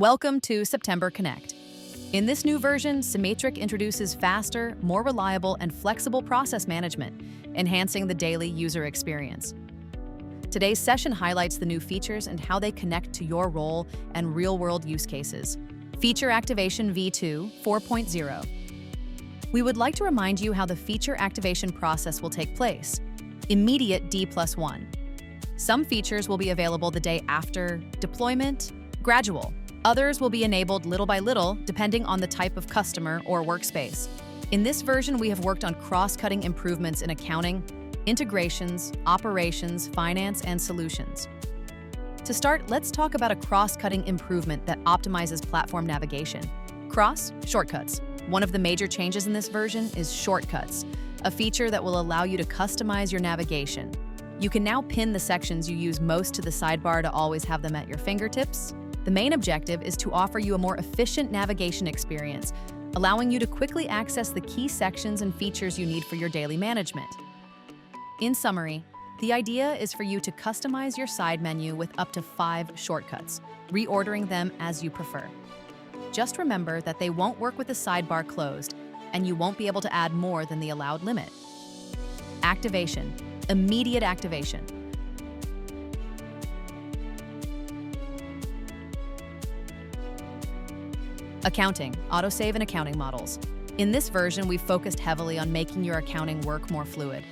Welcome to September Connect. In this new version, Simetrik introduces faster, more reliable, and flexible process management, enhancing the daily user experience. Today's session highlights the new features and how they connect to your role and real-world use cases. Feature Activation V2.4.0. We would like to remind you how the feature activation process will take place. Immediate D+1. Some features will be available the day after deployment, gradual. Others will be enabled little by little, depending on the type of customer or workspace. In this version, we have worked on cross-cutting improvements in accounting, integrations, operations, finance, and solutions. To start, let's talk about a cross-cutting improvement that optimizes platform navigation. Shortcuts. One of the major changes in this version is shortcuts, a feature that will allow you to customize your navigation. You can now pin the sections you use most to the sidebar to always have them at your fingertips. The main objective is to offer you a more efficient navigation experience, allowing you to quickly access the key sections and features you need for your daily management. In summary, the idea is for you to customize your side menu with up to 5 shortcuts, reordering them as you prefer. Just remember that they won't work with the sidebar closed, and you won't be able to add more than the allowed limit. Activation. Immediate activation. Accounting, autosave and accounting models. In this version, we've focused heavily on making your accounting work more fluid.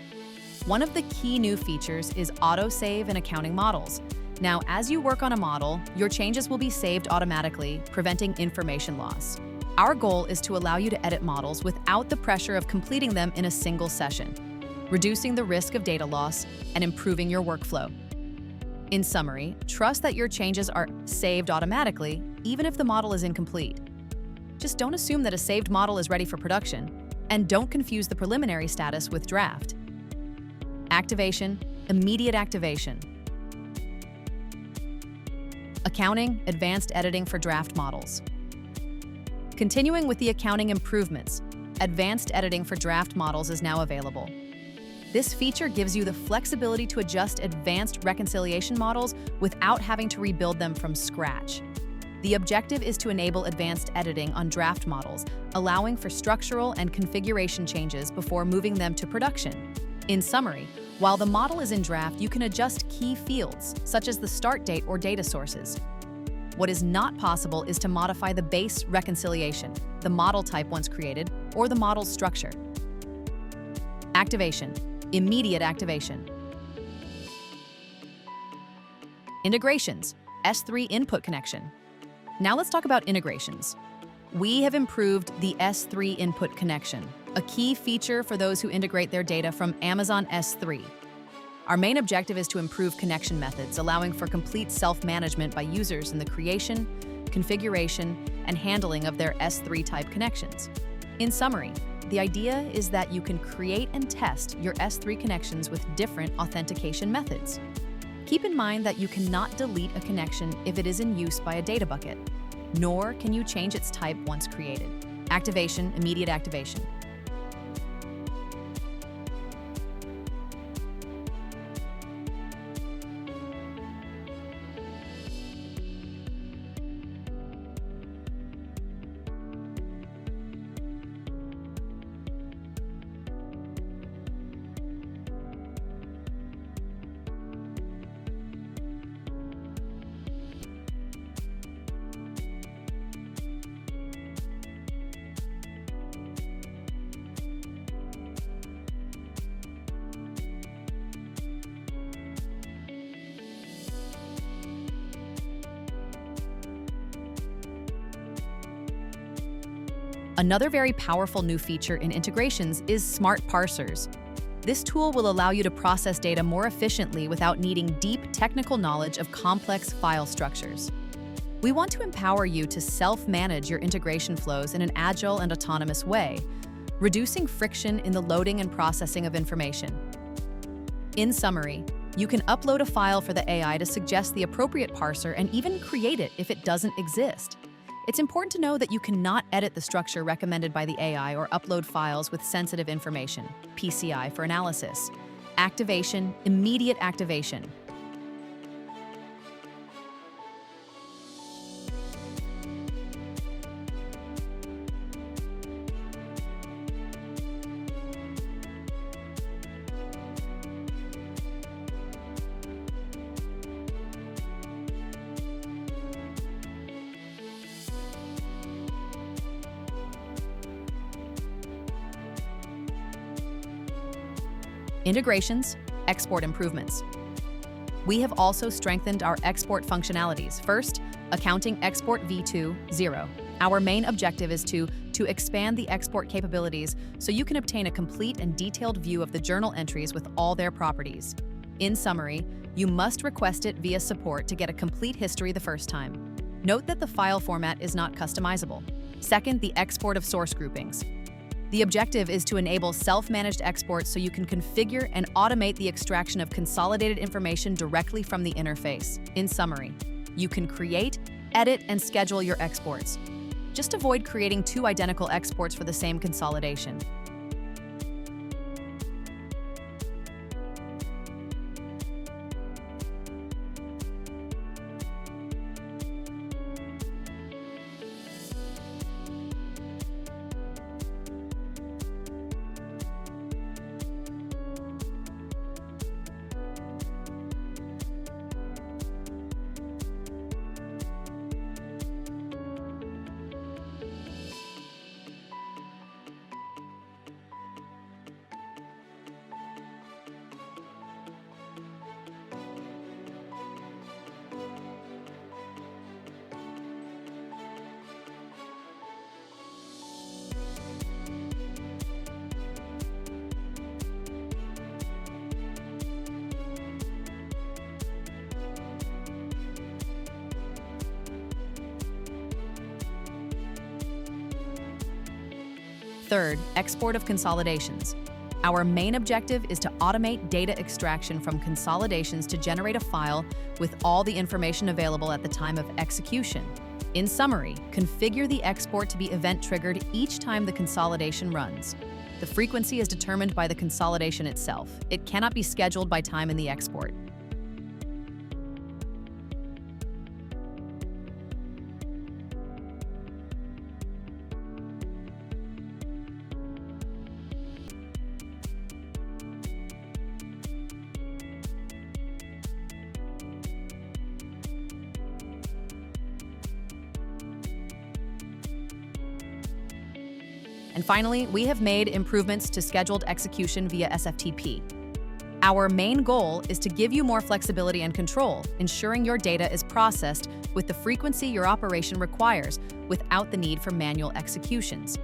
One of the key new features is autosave and accounting models. Now, as you work on a model, your changes will be saved automatically, preventing information loss. Our goal is to allow you to edit models without the pressure of completing them in a single session, reducing the risk of data loss and improving your workflow. In summary, trust that your changes are saved automatically, even if the model is incomplete. Just don't assume that a saved model is ready for production, and don't confuse the preliminary status with draft. Activation, immediate activation. Accounting, advanced editing for draft models. Continuing with the accounting improvements, advanced editing for draft models is now available. This feature gives you the flexibility to adjust advanced reconciliation models without having to rebuild them from scratch. The objective is to enable advanced editing on draft models, allowing for structural and configuration changes before moving them to production. In summary, while the model is in draft, you can adjust key fields, such as the start date or data sources. What is not possible is to modify the base reconciliation, the model type once created, or the model's structure. Activation. Immediate activation. Integrations. S3 input connection. Now let's talk about integrations. We have improved the S3 input connection, a key feature for those who integrate their data from Amazon S3. Our main objective is to improve connection methods, allowing for complete self-management by users in the creation, configuration, and handling of their S3 type connections. In summary, the idea is that you can create and test your S3 connections with different authentication methods. Keep in mind that you cannot delete a connection if it is in use by a data bucket, nor can you change its type once created. Activation, immediate activation. Another very powerful new feature in integrations is smart parsers. This tool will allow you to process data more efficiently without needing deep technical knowledge of complex file structures. We want to empower you to self-manage your integration flows in an agile and autonomous way, reducing friction in the loading and processing of information. In summary, you can upload a file for the AI to suggest the appropriate parser and even create it if it doesn't exist. It's important to know that you cannot edit the structure recommended by the AI or upload files with sensitive information, PCI, for analysis. Activation, immediate activation. Integrations, export improvements. We have also strengthened our export functionalities. First, accounting export V2.0. Our main objective is to expand the export capabilities so you can obtain a complete and detailed view of the journal entries with all their properties. In summary, you must request it via support to get a complete history the first time. Note that the file format is not customizable. Second, the export of source groupings. The objective is to enable self-managed exports so you can configure and automate the extraction of consolidated information directly from the interface. In summary, you can create, edit, and schedule your exports. Just avoid creating two identical exports for the same consolidation. Third, export of consolidations. Our main objective is to automate data extraction from consolidations to generate a file with all the information available at the time of execution. In summary, configure the export to be event-triggered each time the consolidation runs. The frequency is determined by the consolidation itself. It cannot be scheduled by time in the export. And finally, we have made improvements to scheduled execution via SFTP. Our main goal is to give you more flexibility and control, ensuring your data is processed with the frequency your operation requires without the need for manual executions.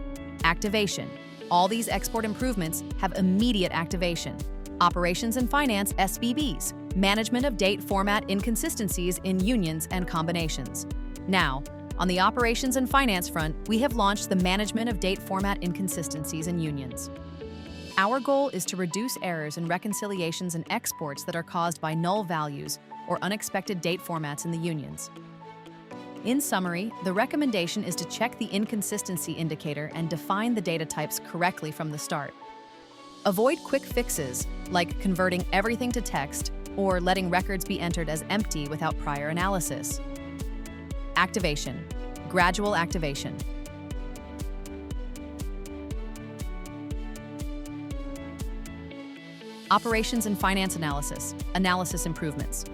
Activation. All these export improvements have immediate activation. Operations and Finance SBBs. Management of date format inconsistencies in unions and combinations. Now, on the Operations and Finance front, we have launched the Management of Date Format Inconsistencies in Unions. Our goal is to reduce errors in reconciliations and exports that are caused by null values or unexpected date formats in the unions. In summary, the recommendation is to check the inconsistency indicator and define the data types correctly from the start. Avoid quick fixes, like converting everything to text or letting records be entered as empty without prior analysis. Activation. Gradual activation. Operations and Finance analysis. Analysis improvements.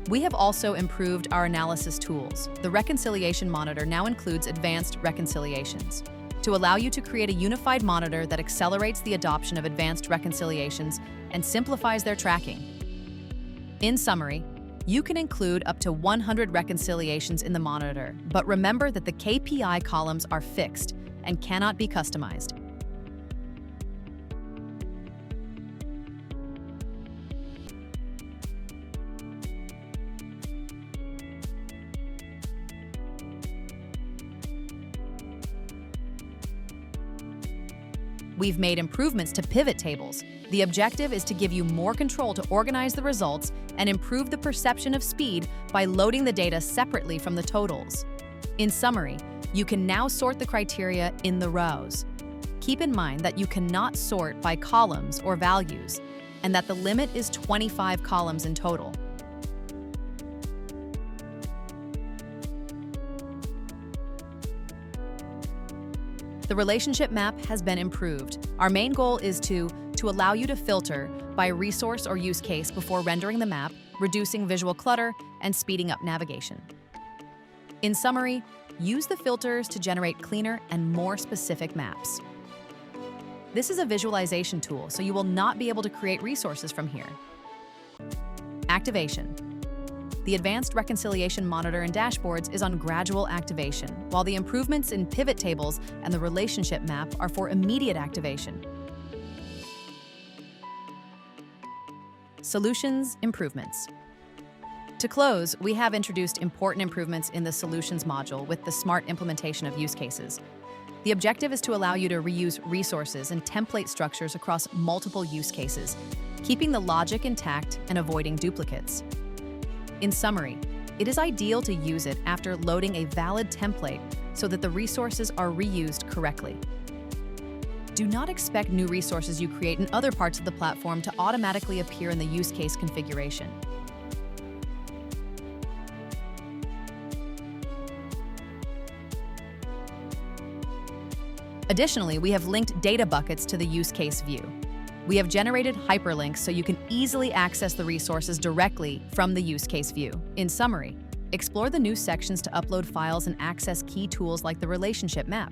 We have also improved our analysis tools. The Reconciliation Monitor now includes advanced reconciliations to allow you to create a unified monitor that accelerates the adoption of advanced reconciliations and simplifies their tracking. In summary, you can include up to 100 reconciliations in the monitor, but remember that the KPI columns are fixed and cannot be customized. We've made improvements to pivot tables. The objective is to give you more control to organize the results and improve the perception of speed by loading the data separately from the totals. In summary, you can now sort the criteria in the rows. Keep in mind that you cannot sort by columns or values, and that the limit is 25 columns in total. The relationship map has been improved. Our main goal is to allow you to filter by resource or use case before rendering the map, reducing visual clutter, and speeding up navigation. In summary, use the filters to generate cleaner and more specific maps. This is a visualization tool, so you will not be able to create resources from here. Activation. The Advanced Reconciliation Monitor and Dashboards is on gradual activation, while the improvements in pivot tables and the relationship map are for immediate activation. Solutions improvements. To close, we have introduced important improvements in the Solutions module with the smart implementation of use cases. The objective is to allow you to reuse resources and template structures across multiple use cases, keeping the logic intact and avoiding duplicates. In summary, it is ideal to use it after loading a valid template so that the resources are reused correctly. Do not expect new resources you create in other parts of the platform to automatically appear in the use case configuration. Additionally, we have linked data buckets to the use case view. We have generated hyperlinks so you can easily access the resources directly from the use case view. In summary, explore the new sections to upload files and access key tools like the relationship map.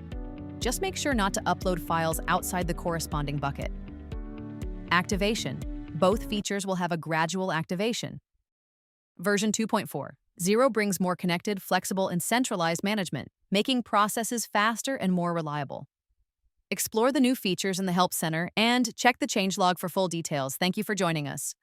Just make sure not to upload files outside the corresponding bucket. Activation. Both features will have a gradual activation. Version 2.4.0 brings more connected, flexible, and centralized management, making processes faster and more reliable. Explore the new features in the Help Center and check the changelog for full details. Thank you for joining us.